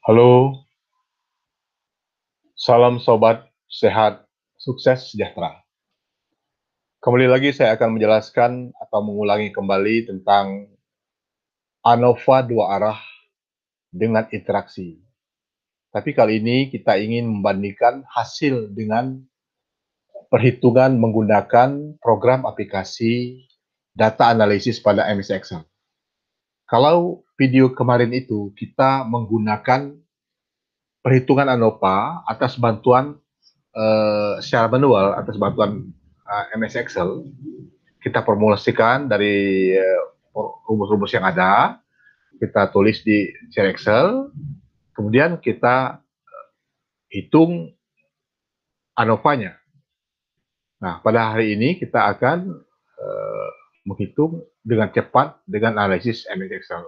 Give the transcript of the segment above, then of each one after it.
Halo, salam sobat, sehat, sukses, sejahtera. Kembali lagi saya akan menjelaskan atau mengulangi kembali tentang ANOVA dua arah dengan interaksi. Tapi kali ini kita ingin membandingkan hasil dengan perhitungan menggunakan program aplikasi data analisis pada MS Excel. Kalau video kemarin itu kita menggunakan perhitungan ANOVA atas bantuan secara manual atas bantuan MS Excel, kita formulasikan dari rumus-rumus yang ada, kita tulis di share Excel, kemudian kita hitung ANOVA-nya. Nah, pada hari ini kita akan menghitung dengan cepat dengan analisis MS Excel.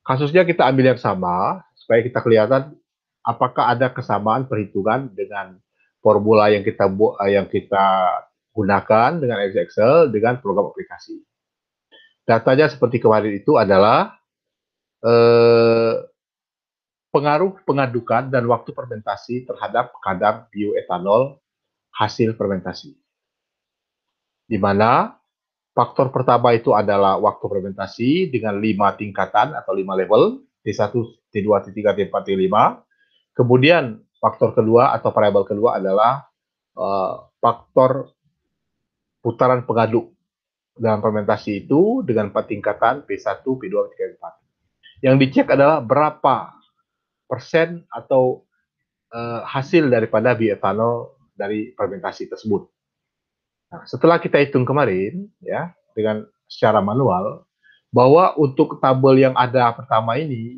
Kasusnya kita ambil yang sama, supaya kita kelihatan apakah ada kesamaan perhitungan dengan formula yang kita gunakan dengan MS Excel dengan program aplikasi. Datanya seperti kemarin itu adalah pengaruh pengadukan dan waktu fermentasi terhadap kadar bioetanol hasil fermentasi. Di mana faktor pertama itu adalah waktu fermentasi dengan 5 tingkatan atau 5 level, T1, T2, T3, T4, T5. Kemudian faktor kedua atau variabel kedua adalah faktor putaran pengaduk dalam fermentasi itu dengan 4 tingkatan P1, P2, P3, P4. Yang dicek adalah berapa persen atau hasil daripada bioetanol dari fermentasi tersebut. Nah, setelah kita hitung kemarin ya dengan secara manual bahwa untuk tabel yang ada pertama ini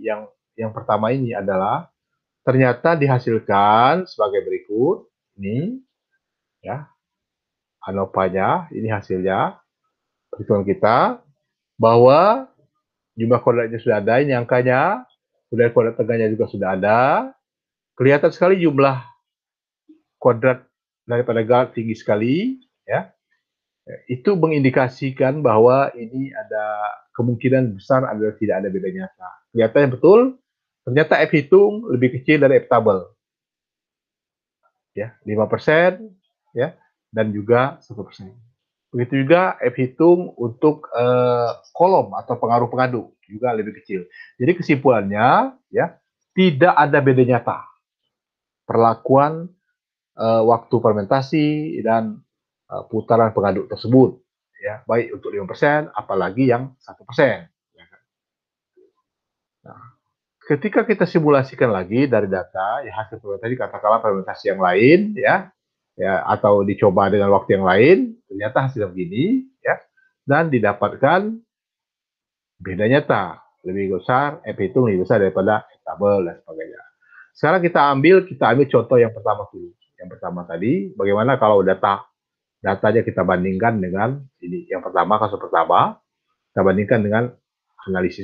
yang pertama ini adalah ternyata dihasilkan sebagai berikut. Ini ya ANOVA-nya, ini hasilnya perhitungan kita bahwa jumlah koordinatnya sudah ada, ini angkanya, kemudian koordinat tengahnya juga sudah ada. Kelihatan sekali jumlah kuadrat daripada guard tinggi sekali, ya. Itu mengindikasikan bahwa ini ada kemungkinan besar adalah tidak ada beda nyata. Kelihatannya betul, ternyata F hitung lebih kecil dari F tabel. Ya, 5%, ya, dan juga 1%. Begitu juga F hitung untuk kolom atau pengaruh pengaduk juga lebih kecil. Jadi kesimpulannya, ya, tidak ada beda nyata perlakuan waktu fermentasi dan putaran pengaduk tersebut, ya, baik untuk 5%, apalagi yang 1%. Nah, ketika kita simulasikan lagi dari data, ya hasil fermentasi katakanlah fermentasi yang lain, ya atau dicoba dengan waktu yang lain, ternyata hasilnya begini, ya, dan didapatkan beda nyata lebih besar, F hitung lebih besar daripada F tabel dan sebagainya. Sekarang kita ambil contoh yang pertama dulu. Yang pertama tadi, bagaimana kalau datanya kita bandingkan dengan ini. Yang pertama, kasus pertama, kita bandingkan dengan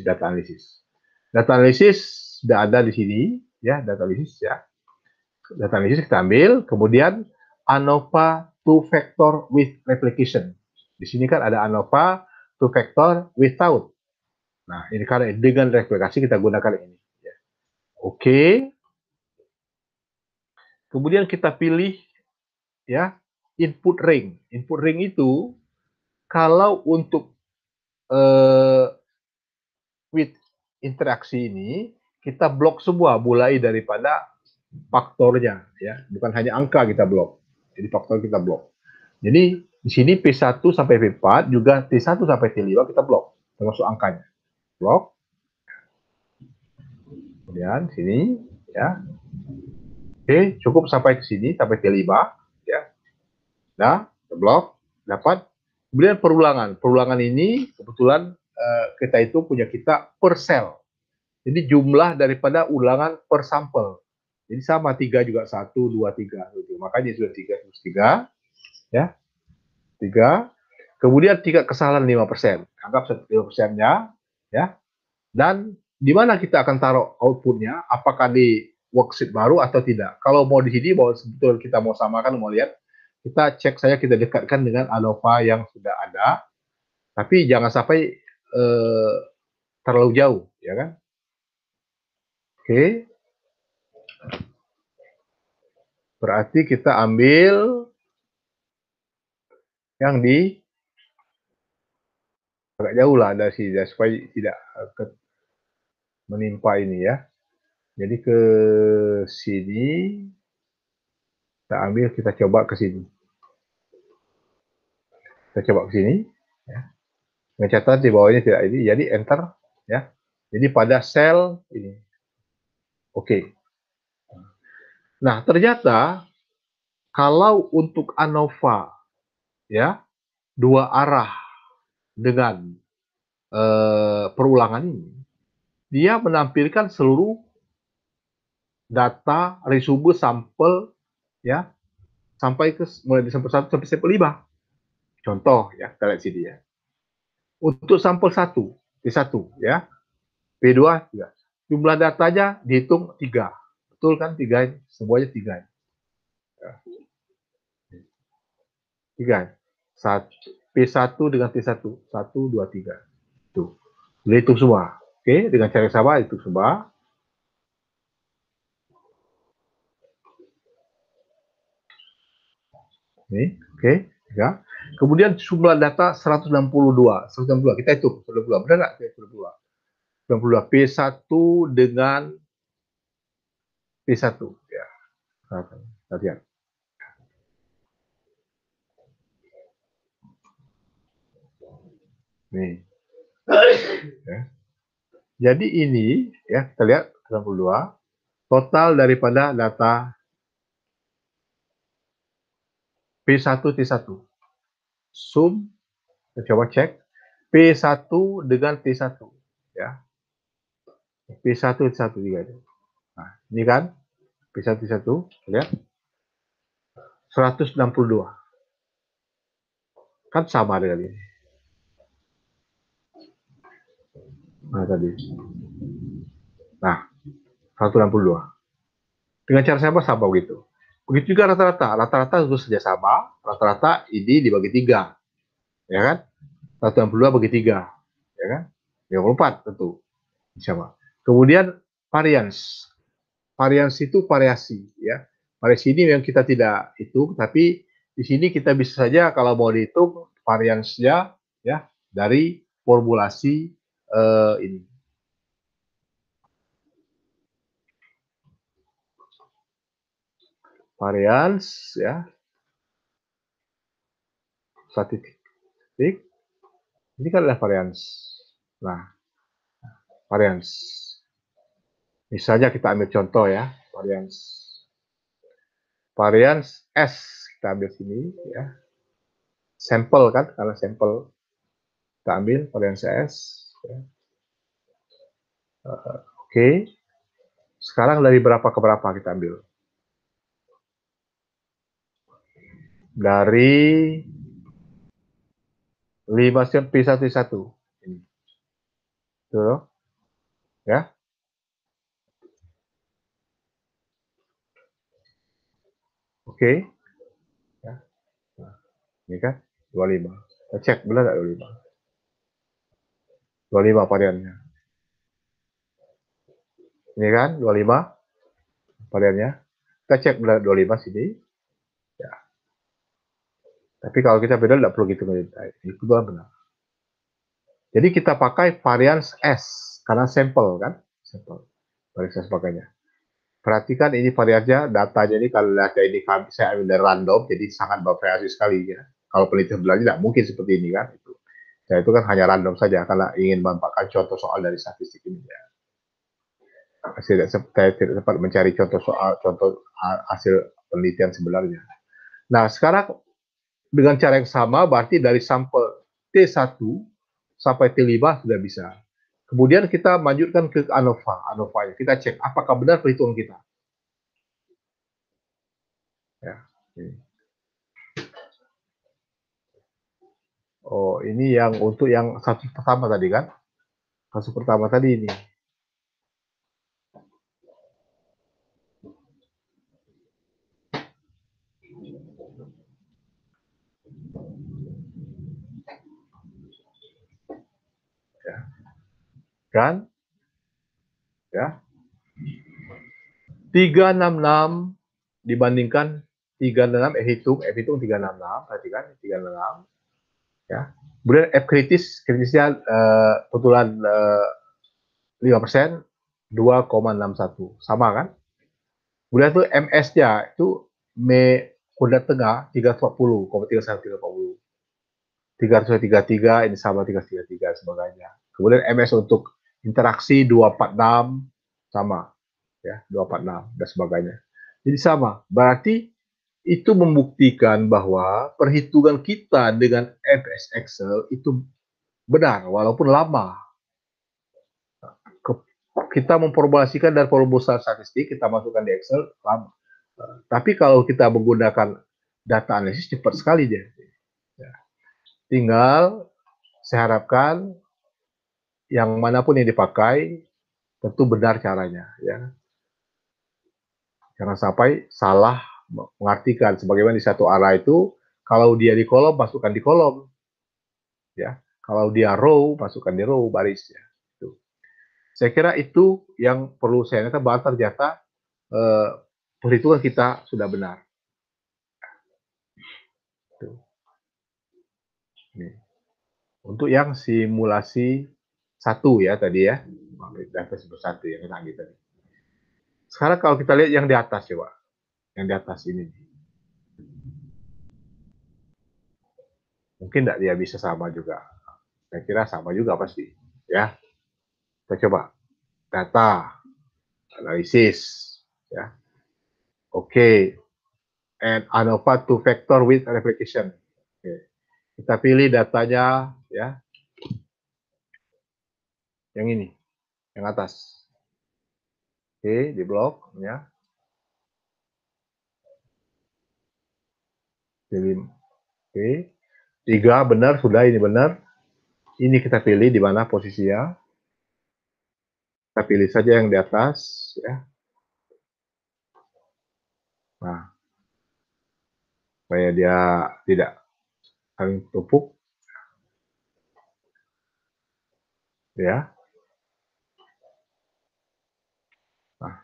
data analisis. Data analisis sudah ada di sini, ya, data analisis ya. Data analisis kita ambil, kemudian ANOVA two factor with replication. Di sini kan ada ANOVA two factor without. Nah, ini karena dengan replikasi kita gunakan ini. Ya. Oke. Kemudian kita pilih ya input ring. Input ring itu kalau untuk with interaksi ini kita blok semua mulai daripada faktornya ya, bukan hanya angka kita blok. Jadi faktor kita blok. Jadi di sini P1 sampai P4 juga T1 sampai T5 kita blok termasuk angkanya. Blok. Kemudian sini ya. Oke, cukup sampai ke sini sampai T5 ya. Nah, blok dapat. Kemudian perulangan. Perulangan ini kebetulan kita itu punya kita per sel. Jadi jumlah daripada ulangan per sampel. Jadi sama 3 juga 1, 2, 3. Makanya sudah 3 terus 3. Ya, 3. Kemudian tingkat kesalahan 5%. Anggap 5%-nya. Ya. Dan di mana kita akan taruh outputnya? Apakah di worksheet baru atau tidak? Kalau mau di sini, mau sebetulnya kita mau samakan, mau lihat, kita cek saja, kita dekatkan dengan ANOVA yang sudah ada. Tapi jangan sampai terlalu jauh, ya kan? Oke. Berarti kita ambil yang di agak jauh lah dari sini ya, supaya tidak menimpa ini ya. Jadi ke sini, kita ambil, kita coba ke sini. Kita coba ke sini, ya. Dengan catatan di bawahnya tidak ini, jadi enter, ya. Jadi pada sel ini, oke. Nah ternyata kalau untuk ANOVA, ya, dua arah dengan perulangan ini, dia menampilkan seluruh data resume sampel, ya, sampai ke mulai di sampel 1 sampai sampel 5. Contoh ya, kita lihat sini ya. Untuk sampel 1, P1 ya, P2 3. Jumlah datanya dihitung 3. Betul kan 3 ini? Semuanya 3. Ya. 3. P1 dengan T1. 1, 2, 3. Tuh. Boleh hitung semua. Oke, dengan cara yang sama hitung semua. Ini, oke, ya. Kemudian jumlah data 162. 162, kita hitung 162. Benar nggak? 162. 162. P1 dengan P1. Ya. Kita lihat. Nih. Ya. Jadi ini, ya, kita lihat 92. Total daripada data P1 T1. Sum, kita coba cek. P1 dengan T1. Ya. P1 T1 juga. Nah, ini kan P1 T1, lihat. 162. Kan sama dengan ini. Nah, tadi. Nah, 162. Dengan cara sama begitu. Begitu juga rata-rata. Rata-rata itu saja sama. Rata-rata ini dibagi 3. Ya kan? 162 bagi 3. Ya kan? 54 tentu. Sama. Kemudian varians. Varians itu variasi. Ya. Variasi ini yang kita tidak hitung, tapi di sini kita bisa saja kalau mau dihitung variansnya ya dari formulasi ini. Varians ya, statistik. Ini kan adalah varians. Nah, varians. Misalnya kita ambil contoh ya, varians. Varians S kita ambil sini ya. Sampel kan, karena sampel kita ambil varians S. Ya. Oke. Sekarang dari berapa ke berapa kita ambil? Dari 5 P1 ini. Tuh, ya. Oke. Ya. Nah, ini kan 25. Kita cek benar nggak 25? 25 variannya. Ini kan 25 variannya. Kita cek benar 25 sini. Ya. Tapi kalau kita beda tidak perlu gitu. Itu benar. Jadi kita pakai varians S karena sampel kan, sampel. Varians S pakainya. Perhatikan ini variannya, datanya ini kalau data ini saya ambil dari random, jadi sangat bervariasi sekali ya. Kalau penelitian belajar tidak mungkin seperti ini kan. Ya, itu kan hanya random saja karena ingin memanfaatkan contoh soal dari statistik ini ya. Saya tidak sempat mencari contoh soal, contoh hasil penelitian sebenarnya. Nah sekarang dengan cara yang sama berarti dari sampel T1 sampai T5 sudah bisa. Kemudian kita lanjutkan ke ANOVA. ANOVA-nya. Kita cek apakah benar perhitungan kita. Ya. Oh, ini yang untuk yang kasus pertama tadi kan? Kasus pertama tadi ini. Ya. Kan? Ya. 366 dibandingkan 366, F hitung 366, perhatikan 366 ya. Kemudian F kritisnya kebetulan 5%, 2,61 sama kan. Kemudian itu MS-nya itu kuadrat tengah 340,31340. 333 ini sama 333 sebagainya. Kemudian MS untuk interaksi 246 sama ya, 246 dan sebagainya. Jadi sama. Berarti itu membuktikan bahwa perhitungan kita dengan MS Excel itu benar walaupun lama. Kita memformulasikan dari perumusan statistik, kita masukkan di Excel lama. Tapi kalau kita menggunakan data analisis cepat sekali dia. Ya. Tinggal saya harapkan yang manapun yang dipakai tentu benar caranya ya. Jangan sampai salah mengartikan sebagaimana di satu arah itu kalau dia di kolom masukkan di kolom ya. Kalau dia row masukkan di row baris ya. Itu. Saya kira itu yang perlu saya ingatkan bahwa ternyata perhitungan kita sudah benar. Tuh. Nih. Untuk yang simulasi satu ya tadi ya, data satu yang kena gitu. Sekarang kalau kita lihat yang di atas coba, yang di atas ini, mungkin tidak dia bisa sama juga. Saya kira sama juga pasti, ya. Kita coba data, analisis, ya. Oke, and ANOVA two factor with replication. Oke. Kita pilih datanya, ya, yang ini, yang atas. Oke, di blok, ya. Pilih, oke. 3 benar, sudah ini benar. Ini kita pilih di mana posisinya. Kita pilih saja yang di atas, ya. Nah, supaya dia tidak saling tumpuk, ya. Nah,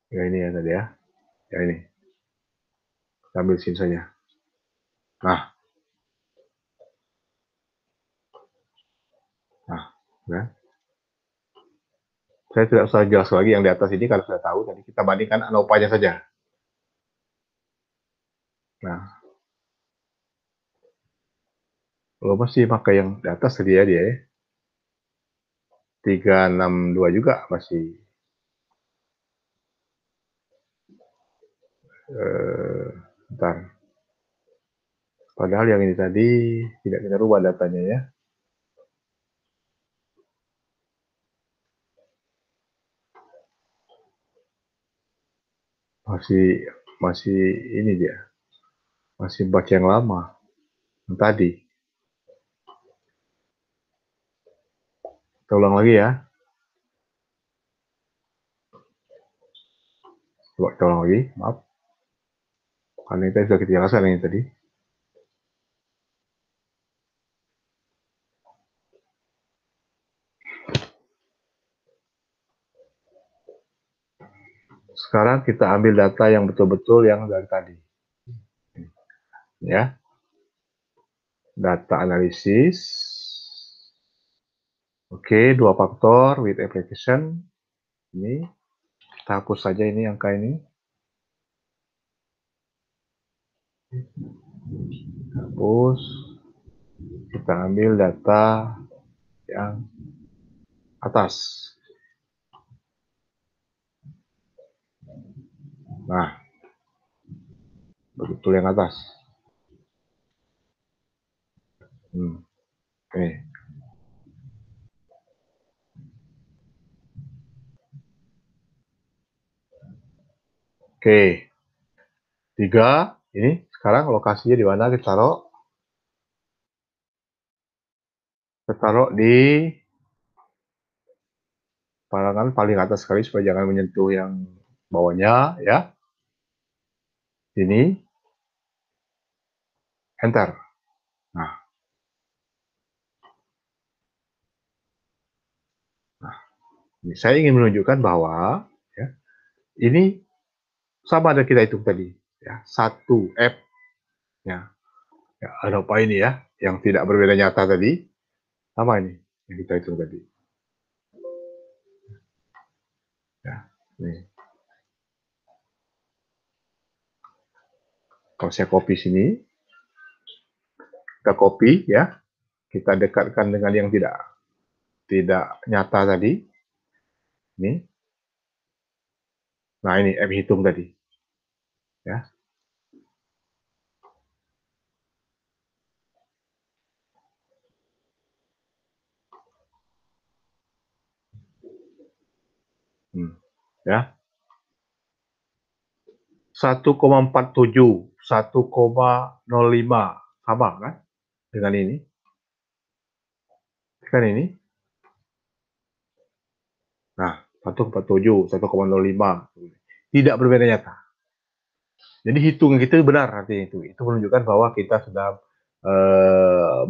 ya ini ya tadi ya. Ya ini. Kita ambil sini saja. Nah, ya. Saya tidak usah jelas lagi yang di atas ini kalau sudah tahu. Tadi kita bandingkan ANOVA-nya saja. Nah, kalau masih pakai yang di atas tadi ya dia ya. 362 juga masih. Bentar. Padahal yang ini tadi tidak kita rubah datanya ya. Masih ini dia. Masih baca yang lama. Yang tadi. Kita ulang lagi ya. Coba kita ulang lagi. Maaf. Karena ini tadi sudah kita jelaskan ini tadi. Sekarang kita ambil data yang betul-betul yang dari tadi. Ya. Data analisis. Oke, dua faktor with application. Ini kita hapus saja ini angka ini. Hapus. Kita ambil data yang atas. Nah, betul yang atas. Oke. Oke. 3, ini sekarang lokasinya di mana kita taruh? Kita taruh di parangan paling atas sekali supaya jangan menyentuh yang bawahnya ya. Ini enter. Nah, ini saya ingin menunjukkan bahwa ya, ini sama ada kita hitung tadi ya, 1 F ya. Ya, ada apa ini ya yang tidak berbeda nyata tadi, sama ini yang kita hitung tadi. Ya, nih. Kalau saya copy sini, kita copy ya, kita dekatkan dengan yang tidak nyata tadi. Ini. Nah, ini M hitung tadi. Ya. Ya. 1,47, 1,05 sama kan dengan ini. Kan ini. Nah, 1,47, 1,05. Tidak berbeda nyata. Jadi hitungan kita benar artinya itu. Itu menunjukkan bahwa kita sudah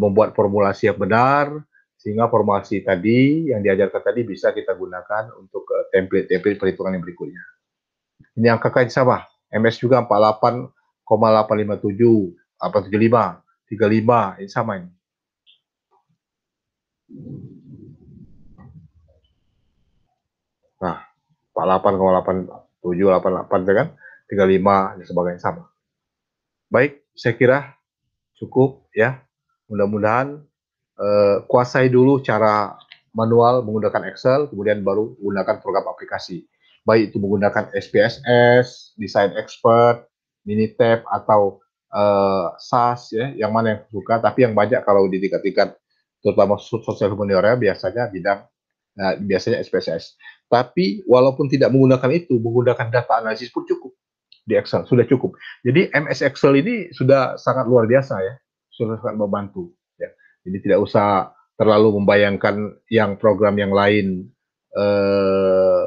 membuat formulasi yang benar, sehingga formulasi tadi yang diajarkan tadi bisa kita gunakan untuk template-template perhitungan yang berikutnya. Ini angka kan sama, MS juga 48,857, 875, 35, ini sama ini. Nah, 48,857, 88 kan, 35 dan sebagainya sama. Baik, saya kira cukup ya. Mudah-mudahan kuasai dulu cara manual menggunakan Excel, kemudian baru gunakan program aplikasi. Baik itu menggunakan SPSS, Design Expert, Minitab, atau SAS, ya, yang mana yang suka. Tapi yang banyak kalau di tingkat-tingkat, terutama sosial humaniora, biasanya SPSS. Tapi walaupun tidak menggunakan itu, menggunakan data analisis pun cukup di Excel, sudah cukup. Jadi MS Excel ini sudah sangat luar biasa ya, sudah sangat membantu. Ya. Jadi tidak usah terlalu membayangkan yang program yang lain eh,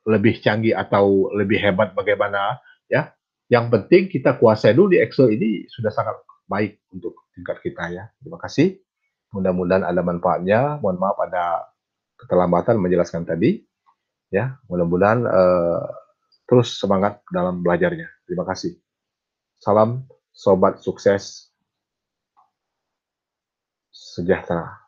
lebih canggih atau lebih hebat bagaimana ya. Yang penting kita kuasai dulu di Excel ini sudah sangat baik untuk tingkat kita ya. Terima kasih. Mudah-mudahan ada manfaatnya. Mohon maaf ada keterlambatan menjelaskan tadi. Ya, mudah-mudahan terus semangat dalam belajarnya. Terima kasih. Salam sobat sukses sejahtera.